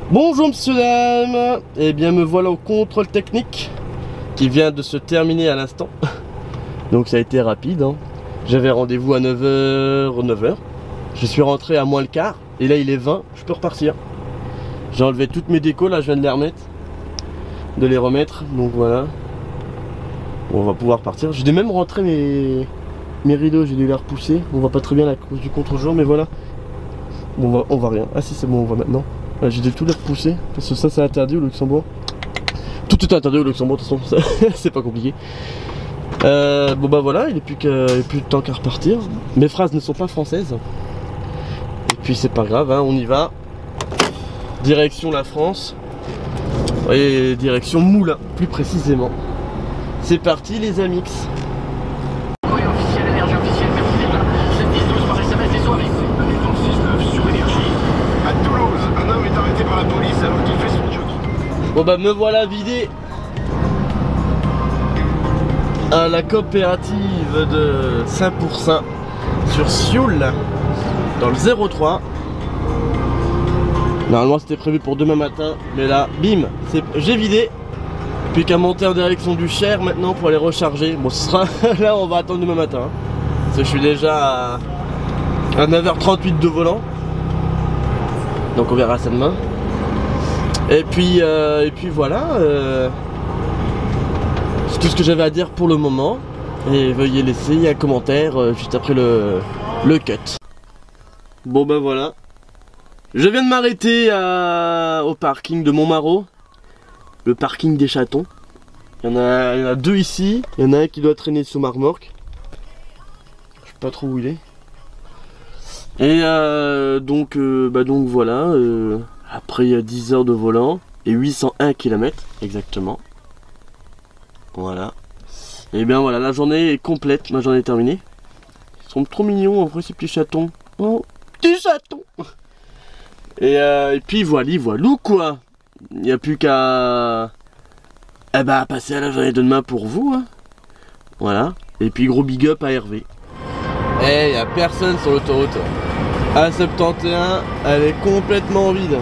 Bonjour monsieur dame, et bien me voilà au contrôle technique qui vient de se terminer à l'instant. Donc ça a été rapide hein. J'avais rendez-vous à 9h. Je suis rentré à moins le quart et là il est 20, je peux repartir. J'ai enlevé toutes mes décos, là je viens de les remettre, de les remettre, donc voilà. Bon, on va pouvoir partir. J'ai dû même rentrer mes rideaux, j'ai dû les repousser. On voit pas très bien à cause du contre-jour, mais voilà. Bon, on va rien. Ah si c'est bon, on voit maintenant. J'ai dû tout les repousser parce que ça c'est interdit au Luxembourg. Tout est interdit au Luxembourg de toute façon, c'est pas compliqué. Bon bah voilà, il n'est plus de temps qu'à repartir. Mes phrases ne sont pas françaises. Et puis c'est pas grave, hein, on y va. Direction la France. Et direction Moulins, plus précisément. C'est parti les amis. Courrier officiel, énergie officielle, merci d'être là. 7-10-12 par SMS et soirée. Réponse 6-9 sur énergie. À Toulouse, un homme est arrêté par la police alors qu'il fait son jogging. Bon bah me voilà vidé à la coopérative de Saint-Pourçain sur Sioule dans le 03. Normalement c'était prévu pour demain matin, mais là bim, j'ai vidé. Plus qu'à monter en direction du Cher maintenant pour aller recharger. Bon ce sera là on va attendre demain matin hein. Parce que je suis déjà à 9h38 de volant. Donc on verra ça demain. Et puis voilà, c'est tout ce que j'avais à dire pour le moment. Et veuillez laisser un commentaire juste après le cut. Bon ben voilà. Je viens de m'arrêter au parking de Montmarault. Le parking des chatons. Il y en a deux ici. Il y en a un qui doit traîner sous ma remorque. Je sais pas trop où il est. Et donc voilà. Après il y a 10 heures de volant et 801 km exactement. Voilà. Et bien voilà, la journée est complète, ma journée est terminée. Ils sont trop mignons en vrai ces petits chatons. Oh, petits chatons. Et puis voilà quoi. Il n'y a plus qu'à passer à la journée de demain pour vous hein. Voilà. Et puis gros big up à Hervé. Eh, il n'y a personne sur l'autoroute. A71, elle est complètement vide.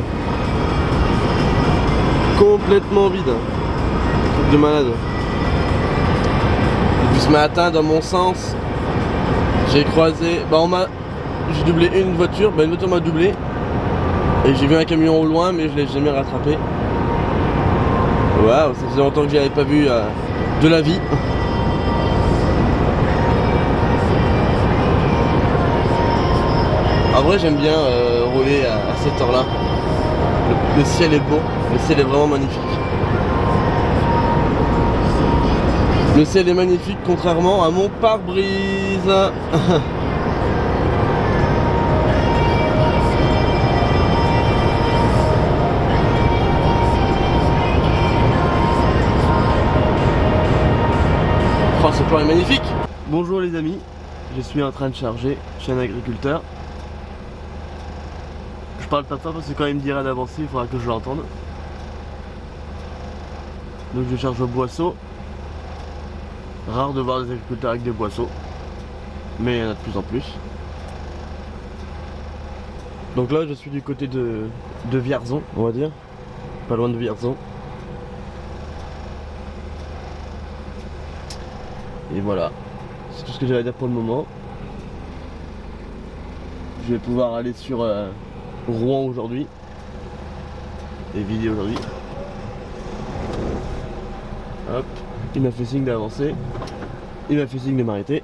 Complètement vide. Truc de malade. Depuis ce matin, dans mon sens, j'ai croisé. J'ai doublé une voiture. Une voiture m'a doublé. Et j'ai vu un camion au loin, mais je l'ai jamais rattrapé. Waouh, ça faisait longtemps que j'avais pas vu de la vie. En vrai j'aime bien rouler à cette heure là. Le ciel est beau, le ciel est vraiment magnifique. Le ciel est magnifique contrairement à mon pare-brise. Oh, ce plan est magnifique. Bonjour les amis, je suis en train de charger, je suis un agriculteur. Je parle pas fort parce que quand il me dira d'avancer, il faudra que je l'entende. Donc je charge au boisseau. Rare de voir des agriculteurs avec des boisseaux, mais il y en a de plus en plus. Donc là je suis du côté de Vierzon, on va dire. Pas loin de Vierzon. Et voilà, c'est tout ce que j'avais à dire pour le moment. Je vais pouvoir aller sur Rouen aujourd'hui et vider aujourd'hui. Hop, il m'a fait signe d'avancer, il m'a fait signe de m'arrêter.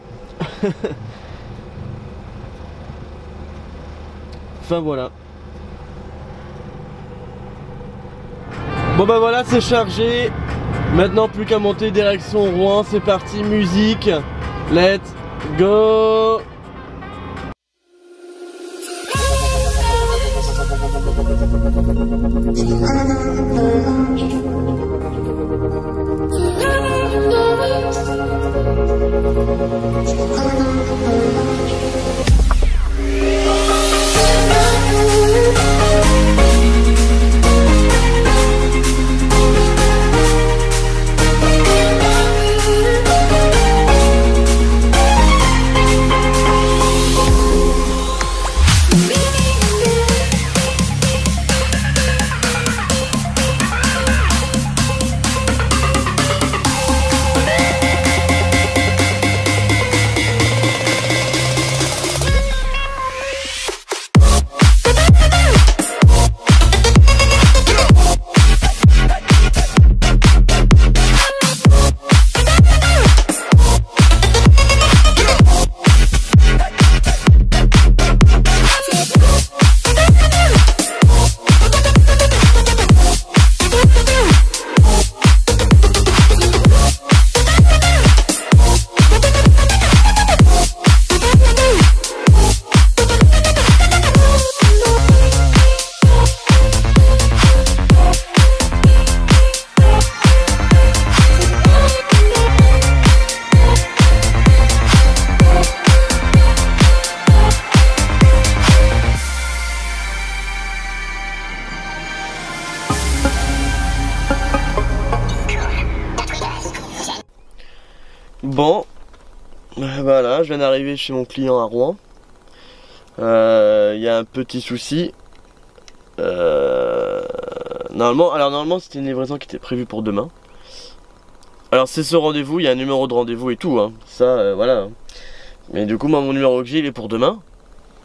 Enfin voilà. Bon bah voilà, c'est chargé. Maintenant plus qu'à monter direction Rouen, c'est parti, musique. Let's go. Bon, voilà, je viens d'arriver chez mon client à Rouen. Il y a un petit souci. Normalement c'était une livraison qui était prévue pour demain. Alors c'est ce rendez-vous, il y a un numéro de rendez-vous et tout, hein. Ça voilà. Mais du coup moi mon numéro que j'ai il est pour demain.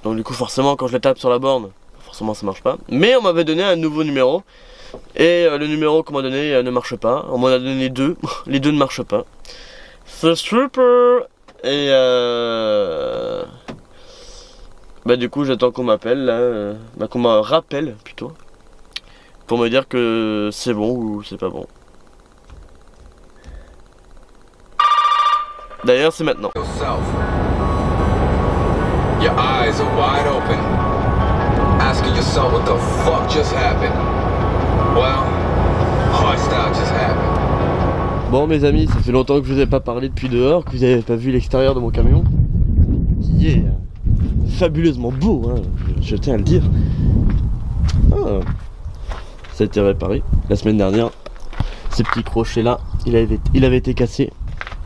Donc du coup forcément quand je le tape sur la borne, forcément ça marche pas. Mais on m'avait donné un nouveau numéro. Et le numéro qu'on m'a donné ne marche pas. On m'en a donné deux, les deux ne marchent pas. C'est super. Et bah du coup j'attends qu'on m'appelle là, qu'on me rappelle plutôt, pour me dire que c'est bon ou c'est pas bon. D'ailleurs c'est maintenant. Your eyes are wide open, asking yourself what the fuck just happened. Well, hardstyle just happened. Bon mes amis, ça fait longtemps que je vous ai pas parlé depuis dehors, que vous avez pas vu l'extérieur de mon camion, qui est fabuleusement beau, hein, je tiens à le dire. Ah, ça a été réparé la semaine dernière. Ces petits crochets là, il avait été cassé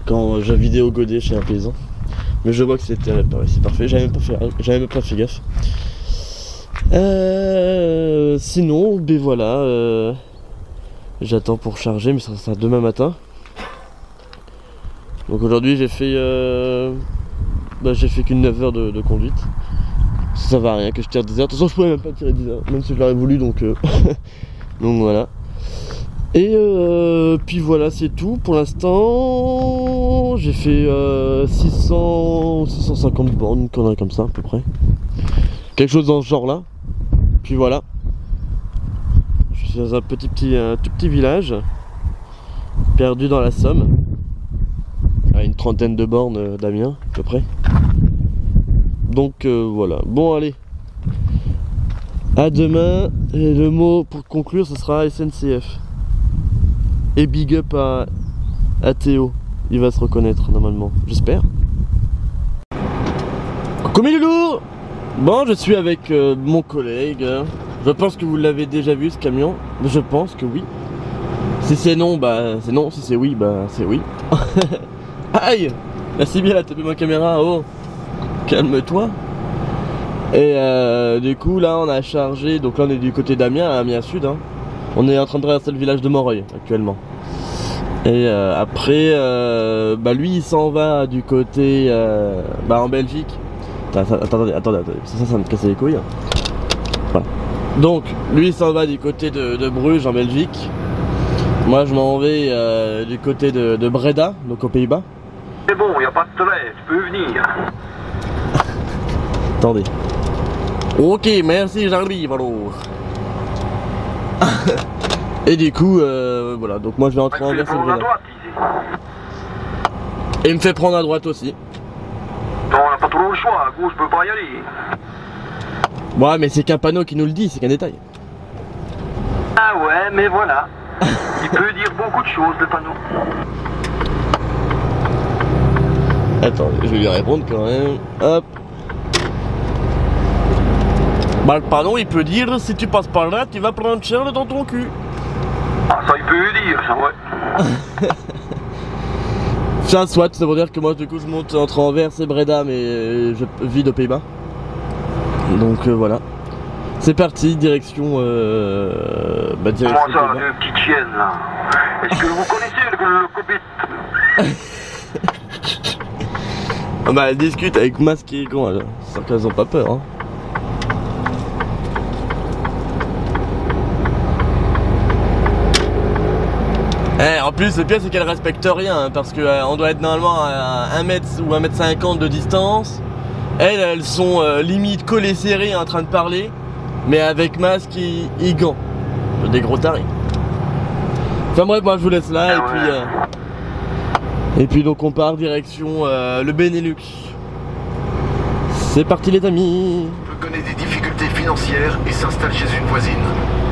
quand j'ai vidéo godé chez un paysan. Mais je vois que c'était réparé, c'est parfait, j'avais même pas fait gaffe. Sinon, ben voilà, j'attends pour charger, mais ça sera demain matin. Donc aujourd'hui j'ai fait qu'une 9 heures de conduite. Ça va rien que je tire 10 heures. De toute façon je pourrais même pas tirer 10 heures, même si je l'aurais voulu, donc donc voilà. Et puis voilà, c'est tout pour l'instant. J'ai fait 650 bornes, une connerie comme ça à peu près. Quelque chose dans ce genre là. Puis voilà. Je suis dans un tout petit village perdu dans la Somme, à une trentaine de bornes d'Amiens à peu près. Donc voilà. Bon allez. À demain. Et le mot pour conclure ce sera SNCF. Et big up à Théo, il va se reconnaître normalement, j'espère. Coucou mes loulous. Bon, je suis avec mon collègue. Je pense que vous l'avez déjà vu ce camion, mais je pense que oui. Si c'est non, bah c'est non, si c'est oui, bah c'est oui. Aïe, merci bien, elle a tapé ma caméra, oh. Calme-toi. Et du coup là on a chargé, donc là on est du côté d'Amiens, à Amiens Sud, hein. On est en train de traverser le village de Moreuil actuellement. Et après, bah lui il s'en va du côté, en Belgique. Attendez, ça me casse les couilles. Voilà. Donc lui il s'en va du côté de Bruges en Belgique. Moi je m'en vais du côté de Breda, donc aux Pays-Bas. C'est bon, y a pas de stress, tu peux venir. Attendez. Ok, merci, j'arrive alors. Et du coup, voilà, donc moi je vais entrer en Anvers. Et il me fait prendre à droite aussi. Non, on n'a pas trop le choix, à gauche je peux pas y aller. Ouais, mais c'est qu'un panneau qui nous le dit, c'est qu'un détail. Ah ouais, mais voilà. Il peut dire beaucoup de choses, le panneau. Attends, je vais lui répondre quand même. Hop. Bah le panneau il peut dire si tu passes par là tu vas prendre cher dans ton cul. Ah ça il peut le dire ça ouais. Ça soit, ça veut dire que moi du coup je monte entre Anvers et Breda mais je vis aux Pays-Bas. Donc voilà. C'est parti, direction direction. Comment ça, deux petites chiennes là? Est-ce que vous connaissez le copit? Ah bah elle discute avec masque et gants là. C'est qu'elles ont pas peur hein. En plus le pire c'est qu'elle respecte rien hein, parce que on doit être normalement à 1 mètre ou 1 mètre 50 de distance. Elles sont limite collées serrées en train de parler, mais avec masque et gants. Des gros tarés. Enfin bref, moi je vous laisse là et puis donc on part direction le Benelux. C'est parti les amis. Je connais des difficultés financières et s'installe chez une voisine.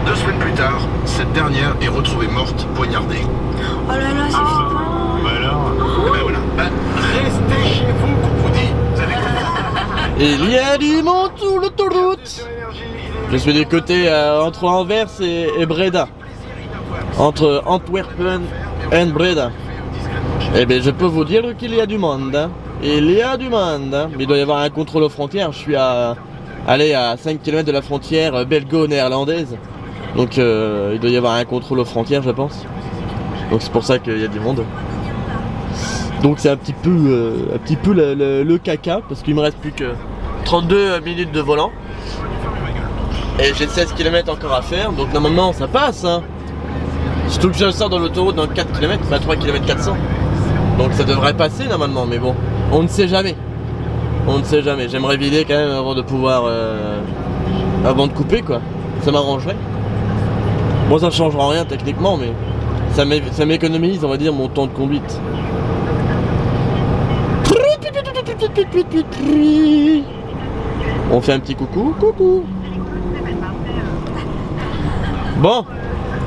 2 semaines plus tard, cette dernière est retrouvée morte, poignardée. Oh là là, c'est flippant. Bah alors ben voilà. Ben, restez chez vous qu'on vous dit. Vous allez Il y a du monde sur l'autoroute. Je suis du côté entre Anvers et Breda. Entre Antwerpen et Breda. Eh bien je peux vous dire qu'il y a du monde, hein. Il y a du monde, hein. Il doit y avoir un contrôle aux frontières. Je suis à 5 km de la frontière belgo-néerlandaise. Donc il doit y avoir un contrôle aux frontières, je pense. Donc c'est pour ça qu'il y a du monde. Donc c'est un petit peu le caca, parce qu'il me reste plus que 32 minutes de volant. Et j'ai 16 km encore à faire, donc normalement ça passe, hein. Surtout que je sors dans l'autoroute dans 4 km, bah 3 km 400. Donc ça devrait passer normalement, mais bon, on ne sait jamais. On ne sait jamais, j'aimerais vider quand même avant de pouvoir... avant de couper quoi, ça m'arrangerait. Bon ça changera rien techniquement, mais ça m'économise on va dire mon temps de conduite. On fait un petit coucou, coucou. Bon,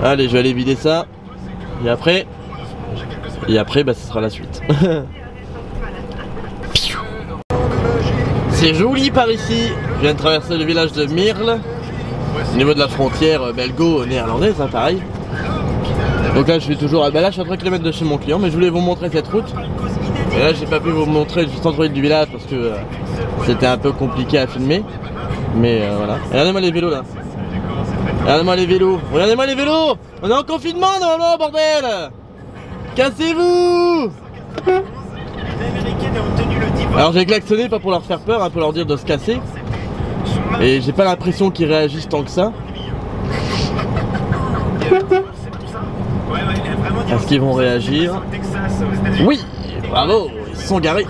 allez, je vais aller vider ça. Et après, bah, ce sera la suite. C'est joli par ici. Je viens de traverser le village de Mirle, au niveau de la frontière belgo-néerlandaise, hein, pareil. Donc là, je suis toujours à... Bah là, je suis à 3 km de chez mon client, mais je voulais vous montrer cette route. Et là, j'ai pas pu vous montrer le centre-ville du village parce que c'était un peu compliqué à filmer. Mais voilà. Regardez-moi les vélos là. Regardez-moi les vélos. Regardez-moi les vélos. On est en confinement normalement, bordel. Cassez-vous. Alors j'ai klaxonné, pas pour leur faire peur, hein, pour leur dire de se casser. Et j'ai pas l'impression qu'ils réagissent tant que ça. Est-ce qu'ils vont réagir? Oui. Bravo, ils se sont garés.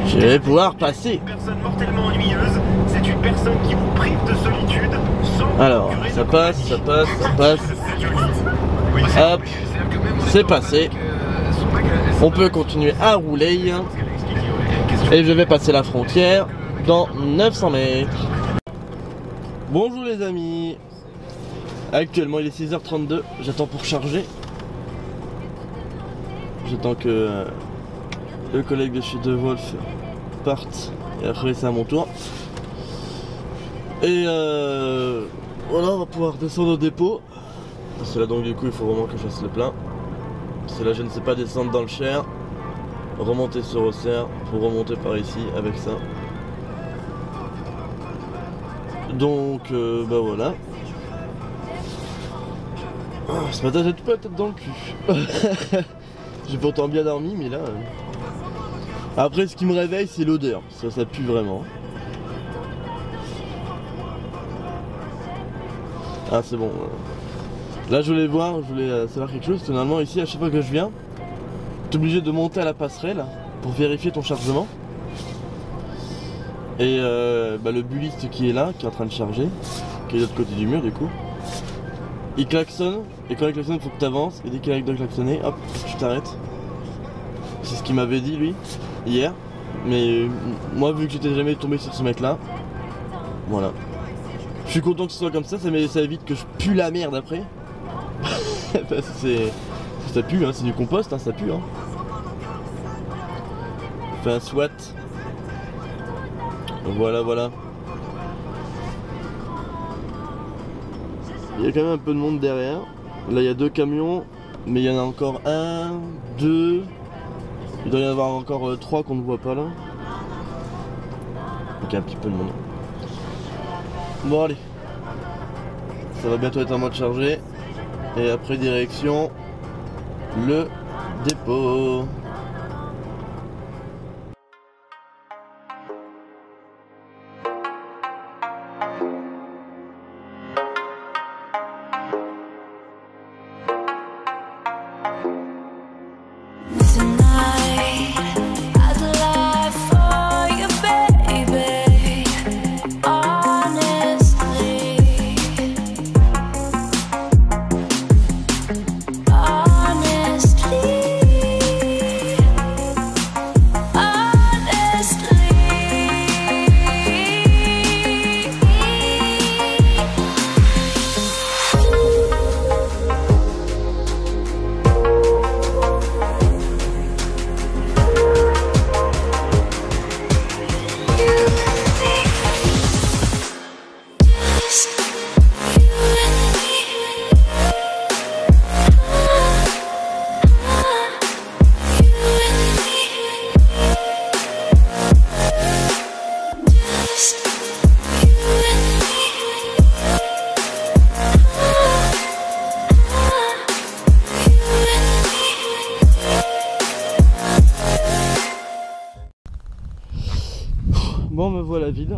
Je vais pouvoir passer. Alors, ça passe, ça passe, ça passe. Hop, c'est passé. On peut continuer à rouler. Et je vais passer la frontière dans 900 mètres. Bonjour les amis. Actuellement il est 6h32, j'attends pour charger. J'attends que le collègue de chez De Wolf parte et après c'est à mon tour. Et voilà, on va pouvoir descendre au dépôt. Parce que là donc du coup il faut vraiment que je fasse le plein. Parce que là je ne sais pas descendre dans le Cher, remonter sur Auxerre pour remonter par ici avec ça. Donc bah voilà. Ce matin j'ai pas la tête dans le cul. J'ai pourtant bien dormi mais là... Après ce qui me réveille c'est l'odeur, ça pue vraiment. Ah c'est bon. Là je voulais voir, je voulais savoir quelque chose, parce que normalement ici à chaque fois que je viens, tu es obligé de monter à la passerelle pour vérifier ton chargement. Et bah, le buliste qui est là, qui est en train de charger, qui est de l'autre côté du mur du coup, il klaxonne, et quand il klaxonne il faut que tu avances, et dès qu'il arrête de klaxonner, hop, tu t'arrêtes. C'est ce qu'il m'avait dit lui, hier. Mais moi vu que j'étais jamais tombé sur ce mec là, voilà. Je suis content que ce soit comme ça évite que je pue la merde après. Parce que ça pue, hein, c'est du compost, hein, ça pue. Hein. On fait un SWAT. Voilà, voilà. Il y a quand même un peu de monde derrière. Là il y a 2 camions, mais il y en a encore 1, 2. Il doit y en avoir encore 3 qu'on ne voit pas là. Donc il y a un petit peu de monde. Bon allez. Ça va bientôt être en mode chargé. Et après direction le dépôt. vide.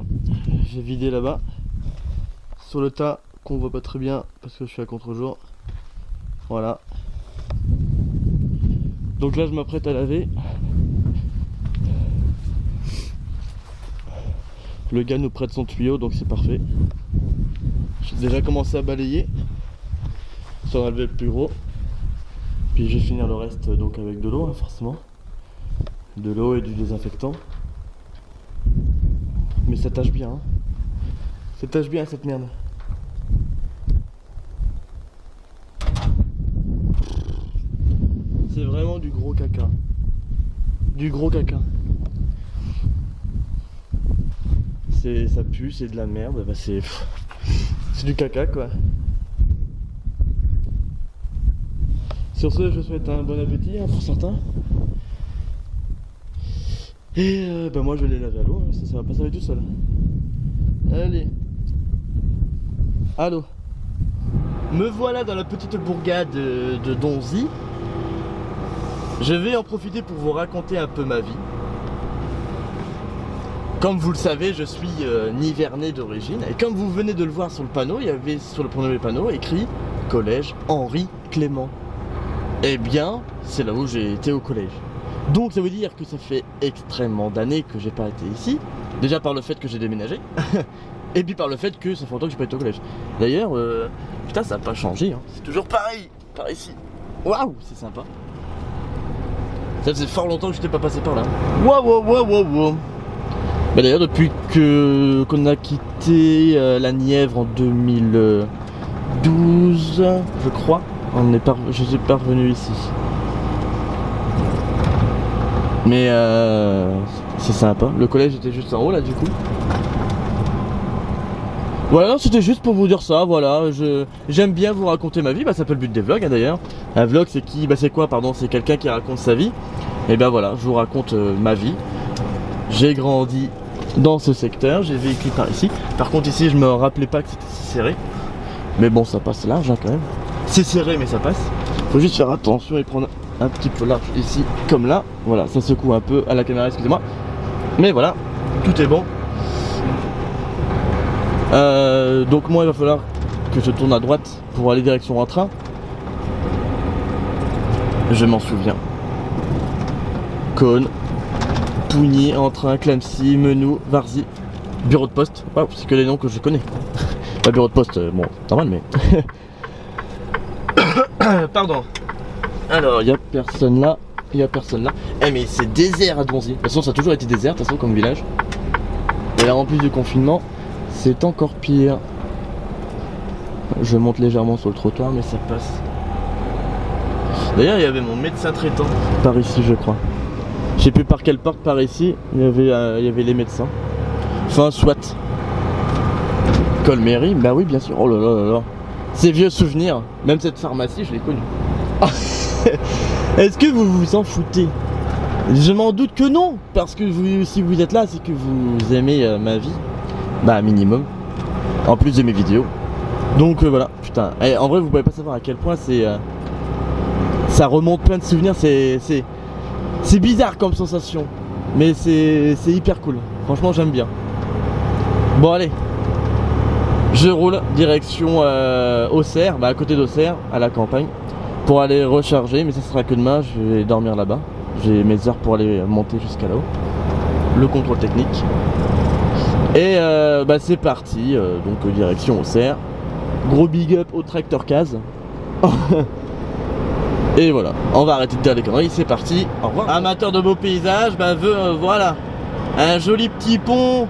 J'ai vidé là-bas. Sur le tas qu'on voit pas très bien parce que je suis à contre-jour. Voilà. Donc là je m'apprête à laver. Le gars nous prête son tuyau donc c'est parfait. J'ai déjà commencé à balayer. Ça va lever le plus gros. Puis je vais finir le reste donc avec de l'eau hein, forcément. De l'eau et du désinfectant. Mais ça tâche bien hein. Ça tâche bien cette merde. C'est vraiment du gros caca. Du gros caca. Ça pue, c'est de la merde. Bah c'est du caca quoi. Sur ce, je souhaite un bon appétit hein, pour certains. Et bah moi je vais les laver à l'eau, hein, ça va pas s'arrêter tout seul. Allez. Allô. Me voilà dans la petite bourgade de Donzy. Je vais en profiter pour vous raconter un peu ma vie. Comme vous le savez, je suis nivernais d'origine. Et comme vous venez de le voir sur le panneau, il y avait sur le premier panneau écrit Collège Henri Clément. Eh bien, c'est là où j'ai été au collège. Donc ça veut dire que ça fait extrêmement d'années que j'ai pas été ici. Déjà par le fait que j'ai déménagé. Et puis par le fait que ça fait longtemps que j'ai pas été au collège. D'ailleurs, putain ça a pas changé. Hein. C'est toujours pareil, par ici. Waouh, c'est sympa. Ça faisait fort longtemps que j'étais pas passé par là. Waouh, waouh, waouh, waouh, waouh. Bah d'ailleurs depuis qu'on a quitté la Nièvre en 2012, je crois, je suis pas revenu ici. Mais c'est sympa. Le collège était juste en haut là du coup. Voilà, c'était juste pour vous dire ça, voilà, j'aime bien vous raconter ma vie, bah ça peut le but des vlogs hein, d'ailleurs. Un vlog c'est qui, bah c'est quoi pardon, c'est quelqu'un qui raconte sa vie. Et ben voilà, je vous raconte ma vie. J'ai grandi dans ce secteur, j'ai vécu par ici. Par contre ici je me rappelais pas que c'était si serré. Mais bon ça passe large hein, quand même. C'est serré mais ça passe. Faut juste faire attention et prendre un petit peu large ici comme là. Voilà, ça secoue un peu à la caméra, excusez-moi. Mais voilà, tout est bon. Donc moi il va falloir que je tourne à droite pour aller direction en train. Je m'en souviens. Cône, Pougny, Entrain, Clamcy, Menou, Varzy, bureau de poste. Waouh, c'est que les noms que je connais. Pas bureau de poste, bon, normal mais. Pardon. Alors, il n'y a personne là, il n'y a personne là. Eh mais c'est désert à Donzy. De toute façon, ça a toujours été désert, de toute façon, comme village. Et là, en plus du confinement, c'est encore pire. Je monte légèrement sur le trottoir, mais ça passe. D'ailleurs, il y avait mon médecin traitant par ici, je crois. Je sais plus par quelle porte par ici, il y avait les médecins. Enfin, soit. Colméry, bah oui, bien sûr. Oh là là là là. Ces vieux souvenirs, même cette pharmacie, je l'ai connue. Est-ce que vous vous en foutez? Je m'en doute que non, parce que si vous êtes là, c'est que vous aimez ma vie. Bah, minimum. En plus de mes vidéos. Donc voilà, putain. Et en vrai, vous pouvez pas savoir à quel point c'est. Ça remonte plein de souvenirs, c'est bizarre comme sensation. Mais c'est hyper cool. Franchement, j'aime bien. Bon, allez. Je roule direction Auxerre, bah à côté d'Auxerre, à la campagne, pour aller recharger, mais ça sera que demain, je vais dormir là-bas. J'ai mes heures pour aller monter jusqu'à là-haut. Le contrôle technique. Et bah c'est parti, donc direction Auxerre. Gros big up au tracteur case. Et voilà, on va arrêter de dire des conneries, c'est parti, au revoir. Amateur de beaux paysages, bah voilà, un joli petit pont,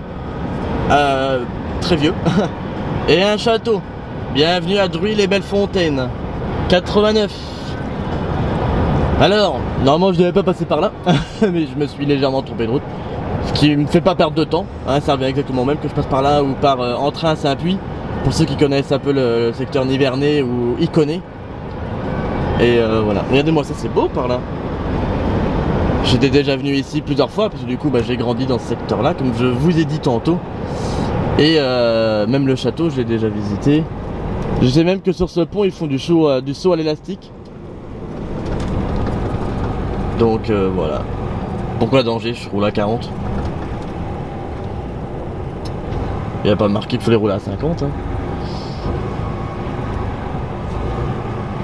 très vieux, et un château. Bienvenue à Druy-les-Belles-Fontaines, 89. Alors, normalement je devais pas passer par là, mais je me suis légèrement trompé de route. Ce qui me fait pas perdre de temps, hein, ça revient exactement même que je passe par là ou par Entrain à Saint-Puy. Pour ceux qui connaissent un peu le secteur nivernais ou Iconais. Et voilà, regardez-moi ça, c'est beau par là. J'étais déjà venu ici plusieurs fois parce que du coup bah, j'ai grandi dans ce secteur là comme je vous ai dit tantôt. Et même le château je l'ai déjà visité. Je sais même que sur ce pont ils font du saut à l'élastique. Donc voilà. Pourquoi danger, je roule à 40. Il n'y a pas marqué qu'il fallait rouler à 50. Hein.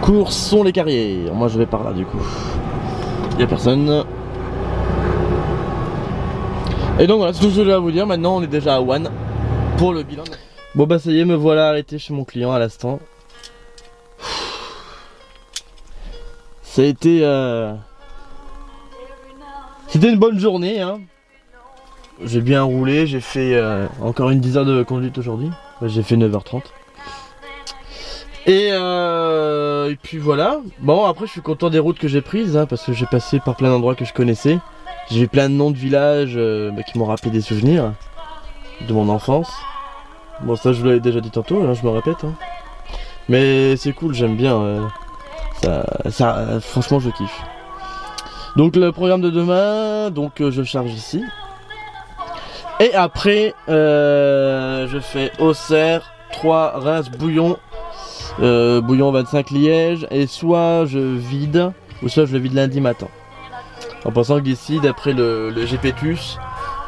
Coursons les carrières. Moi je vais par là du coup. Il n'y a personne. Et donc voilà, c'est tout ce que j'ai à vous dire. Maintenant on est déjà à One pour le bilan. Bon bah ça y est, me voilà arrêté chez mon client à l'instant. Ça a été c'était une bonne journée hein. J'ai bien roulé, j'ai fait encore une 10 heures de conduite aujourd'hui. J'ai fait 9h30. Et puis voilà. Bon après je suis content des routes que j'ai prises hein, parce que j'ai passé par plein d'endroits que je connaissais. J'ai vu plein de noms de villages qui m'ont rappelé des souvenirs de mon enfance. Bon ça je vous l'avais déjà dit tantôt, hein, je me répète hein. Mais c'est cool, j'aime bien franchement je kiffe. Donc le programme de demain, donc je charge ici. Et après je fais Auxerre, 3 Reims, Bouillon, Bouillon 25 Liège. Et soit je vide, ou soit je le vide lundi matin. En pensant que d'ici, d'après le GPTUS,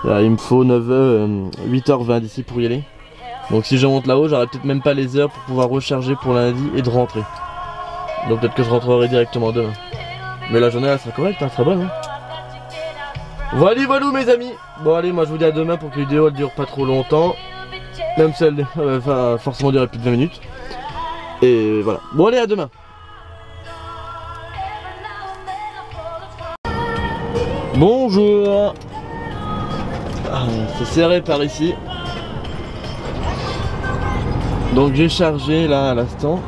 il me faut 8h20 d'ici pour y aller. Donc si je monte là-haut, j'aurai peut-être même pas les heures pour pouvoir recharger pour lundi et de rentrer. Donc peut-être que je rentrerai directement demain. Mais la journée elle sera correcte, hein, elle sera bonne. Hein. Voilà mes amis. Bon allez, moi je vous dis à demain pour que la vidéo elle dure pas trop longtemps. Même si elle va forcément durer plus de 20 minutes. Et voilà. Bon allez, à demain. Bonjour. Ah, c'est serré par ici. Donc j'ai chargé là à l'instant.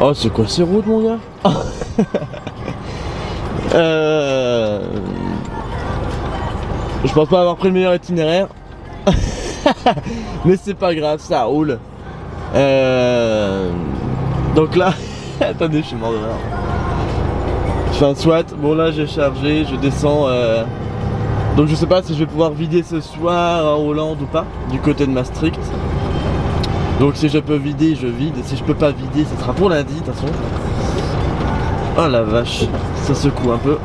Oh c'est quoi ces routes mon gars? Je pense pas avoir pris le meilleur itinéraire. Mais c'est pas grave, ça roule. Donc là, attendez, je suis mort de rire. Enfin soit, bon là j'ai chargé, je descends. Donc je sais pas si je vais pouvoir vider ce soir à Hollande ou pas, du côté de Maastricht. Donc si je peux vider, je vide. Si je peux pas vider, ce sera pour lundi de toute façon. Oh la vache, ça secoue un peu.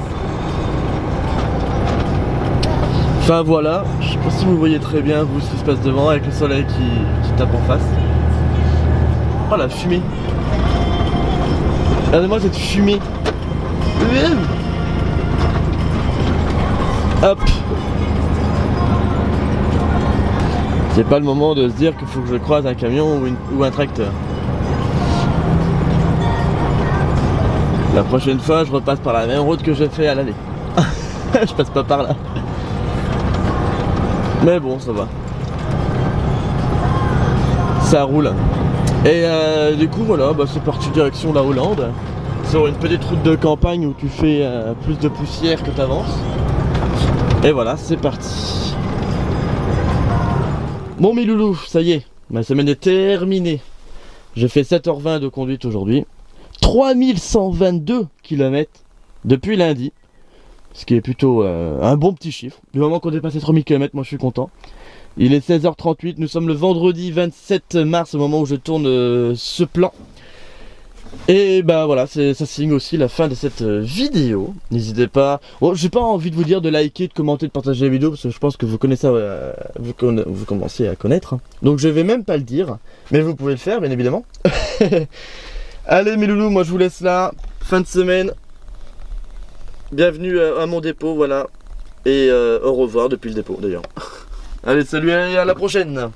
Enfin voilà, je sais pas si vous voyez très bien vous ce qui se passe devant avec le soleil qui tape en face. Oh la fumée. Regardez-moi cette fumée. Hop. C'est pas le moment de se dire qu'il faut que je croise un camion ou un tracteur. La prochaine fois je repasse par la même route que j'ai fait à l'aller. Je passe pas par là. Mais bon ça va. Ça roule. Et du coup voilà, bah, c'est parti direction la Hollande. Sur une petite route de campagne où tu fais plus de poussière que tu avances. Et voilà, c'est parti. Bon mes loulous, ça y est, ma semaine est terminée. J'ai fait 7h20 de conduite aujourd'hui. 3122 km depuis lundi. Ce qui est plutôt un bon petit chiffre. Du moment qu'on dépasse les 3000 km, moi je suis content. Il est 16h38, nous sommes le vendredi 27 mars au moment où je tourne ce plan. Et bah voilà, ça signe aussi la fin de cette vidéo. N'hésitez pas. Bon, j'ai pas envie de vous dire de liker, de commenter, de partager la vidéo parce que je pense que vous connaissez, vous commencez à connaître. Donc je vais même pas le dire, mais vous pouvez le faire bien évidemment. Allez mes loulous, moi je vous laisse là. Fin de semaine. Bienvenue à mon dépôt, voilà. Et au revoir depuis le dépôt d'ailleurs. Allez, salut et à la prochaine.